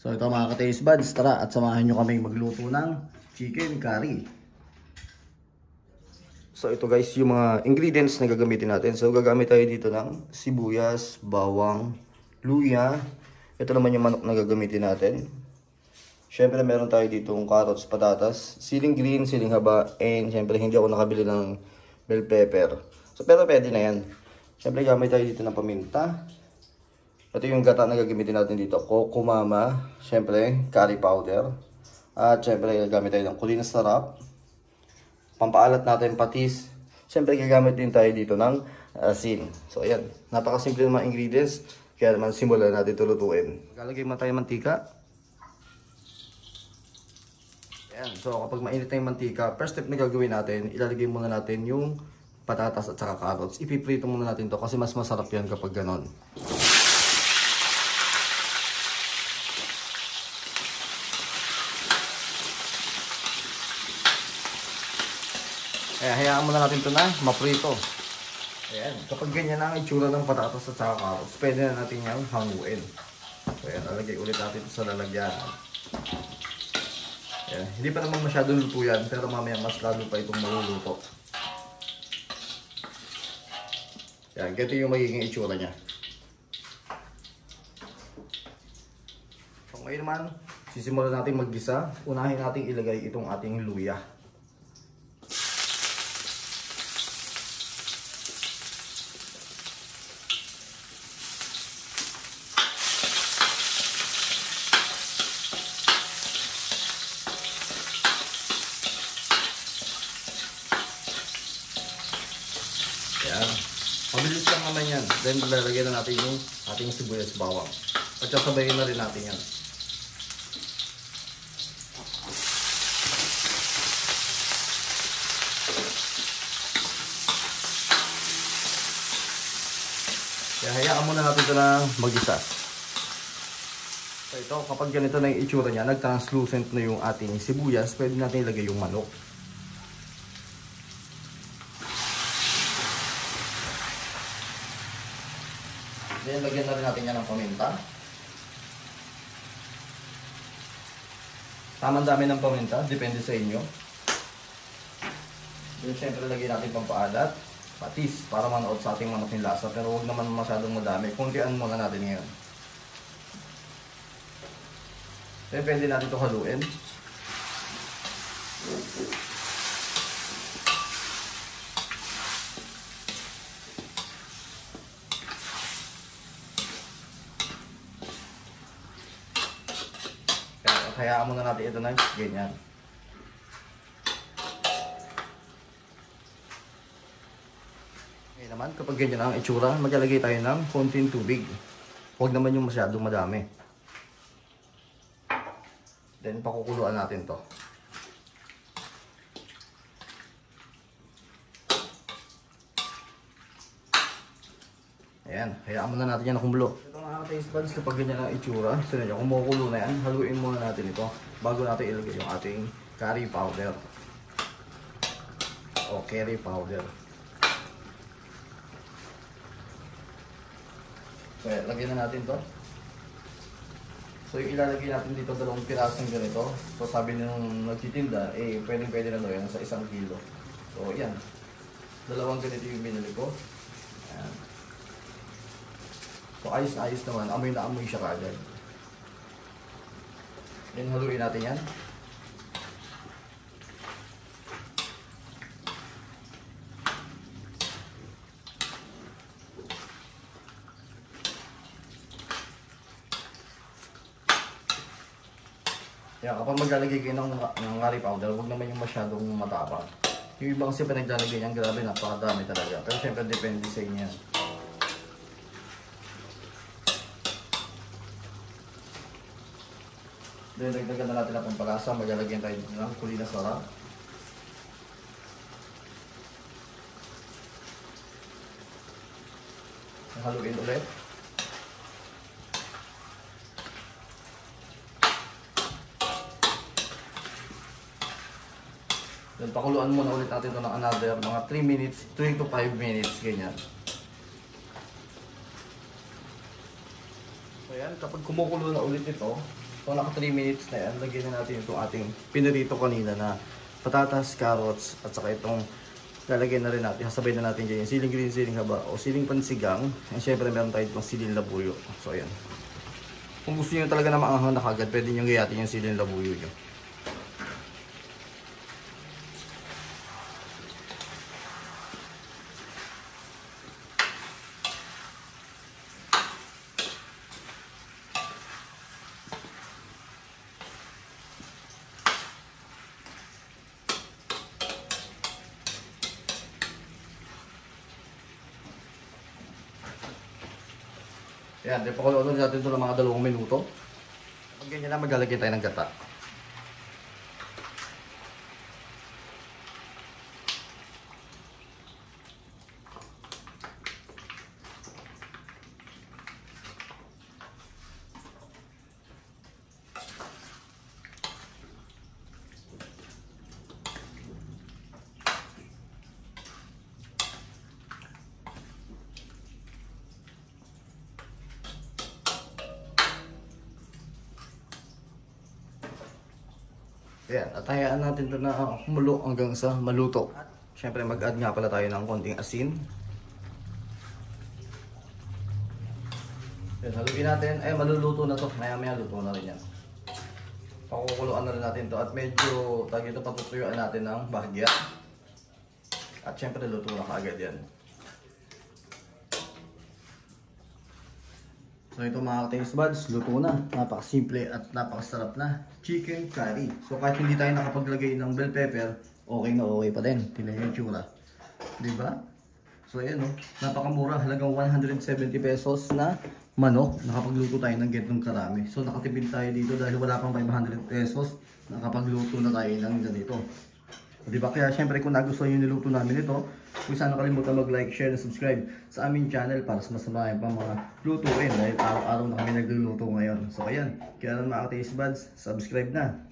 So ito mga ka-taste buds, tara at samahan nyo kaming magluto ng chicken curry. So ito guys, yung mga ingredients na gagamitin natin. So gagamit tayo dito ng sibuyas, bawang, luya. Ito naman yung manok na gagamitin natin. Syempre meron tayo dito ng carrots, patatas, siling green, siling haba, and syempre hindi ako nakabili ng bell pepper. So pero pwede na yan. Syempre gamit tayo dito ng paminta. Ito yung gata na gagamitin natin dito, kumama, syempre curry powder. At syempre gagamit tayo ng kulina sarap. Pampaalat natin patis. Syempre gagamit din tayo dito ng asin. So ayan, napakasimple ng mga ingredients. Kaya naman simulan natin ito lutuin. Maglalagay mo tayo ng mantika. Ayan, so kapag mainit na yung mantika, first step na gagawin natin, ilalagay muna natin yung patatas at saka carrots. Ipiprito muna natin to kasi mas masarap yan kapag ganon. Hayaan muna natin ito na maprito. Ayan, kapag ganyan na ang itsura ng patatas at saka carrots, pwede na natin yung hanguin. So ayan, lalagay ulit natin ito sa lalagyan. Ayan, hindi pa naman masyadong luto yan, pero mamaya mas lalo pa itong maluluto. Ayan, ganito yung magiging itsura niya. So ngayon naman, sisimulan natin maggisa. Unahin natin ilagay itong ating luya. Ayan. Mabilis lang naman yan. Then lalagyan na natin yung ating sibuyas bawang. At sasabayin na rin natin yan. Kaya hayaan muna natin ito na mag-isa. So ito, kapag ganito na yung itsura niya, nag-translucent na yung ating sibuyas, pwede natin ilagay yung manok. Then, lagyan na rin natin yan ng paminta. Tamang dami ng paminta, depende sa inyo. Then, syempre lagyan natin pampaalat, patis, para manood sa ating manok yung lasa. Pero huwag naman masyadong madami. Kuntian muna natin ngayon. Then, pwede natin ito haluin. Hayaan muna natin ito na ganyan. Okay naman, kapag ganyan ang itsura, maglalagay tayo ng konting tubig. Huwag naman yung masyadong madami. Then pakukuluan natin to. Ayan, hayaan muna natin yan na kumulo. Ito mga taste buds, kapag ganyan ang itsura, sunod nyo, kung makukulo na yan, haluin muna natin ito bago natin ilagay yung ating curry powder. O curry powder. So, lagyan na natin to. So, yung ilalagay natin dito, 2 pirasong ganito. So, sabi nung nagtitinda, pwede na yan sa 1 kilo. So, yan. 2 ganito yung binili ko. Ayan. So, ayos na ayos naman. Amoy na amoy siya kaagad. Then, haluin natin yan. Yan, kapag maglalagay kayo ng curry powder, huwag naman yung masyadong matapang. Yung ibang kasi pinaglalagay niyan, grabe, napakadami talaga. Pero syempre, depende sa inyo yan. Then, dagdagan na natin ang pampalasa. Maglalagyan tayo ng kulina sarap. Haluin ulit. Then, pakuluan muna ulit natin ito ng another mga 3 minutes, 3 to 5 minutes, ganyan. So, yan, kapag kumukulo na ulit ito, So naka 3 minutes na yan, lagyan na natin itong ating pinirito kanina na patatas, carrots, at saka itong lalagyan na rin natin, sasabay na natin dyan yung siling green, siling haba o siling pansigang. And syempre meron tayo itong siling labuyo. So ayan. Kung gusto nyo talaga na maanghang na kagad, pwede nyo gayatin yung siling labuyo nyo. Ayan, pakuloan natin ito ng mga 2 minuto. Pag ganyan na, maglalagyan tayo ng gata. Ayan, at hayaan natin ito na kumulo hanggang sa maluto. At syempre mag-add nga pala tayo ng konting asin. Ayan, haluin natin. Ay, maluluto na to. Maya-maya luto na rin yan. Pakukuluan na rin natin to. At medyo ito patutuyuan natin ng bahagya. At syempre luto na kaagad yan. So ito mga taste buds, luto na. Napakasimple at napakasarap na chicken curry. So kahit hindi tayo nakapaglagay ng bell pepper, okay na okay pa din. Tingnan yung tsura. Diba? So ayan o, napakamura. Halagang 170 pesos na manok. Nakapagluto tayo ng ganitong karami. So nakatipid tayo dito dahil wala pang 500 pesos. Nakapagluto na tayo ng ganito. Diba? Kaya syempre kung nagustuhan yung niluto namin ito, huwag sana kalimutan mag-like, share, and subscribe sa aming channel para sa mas marami pang mga lutuin dahil araw-araw na kami nagluluto ngayon. So ayan, kaya naman mga taste buds, subscribe na.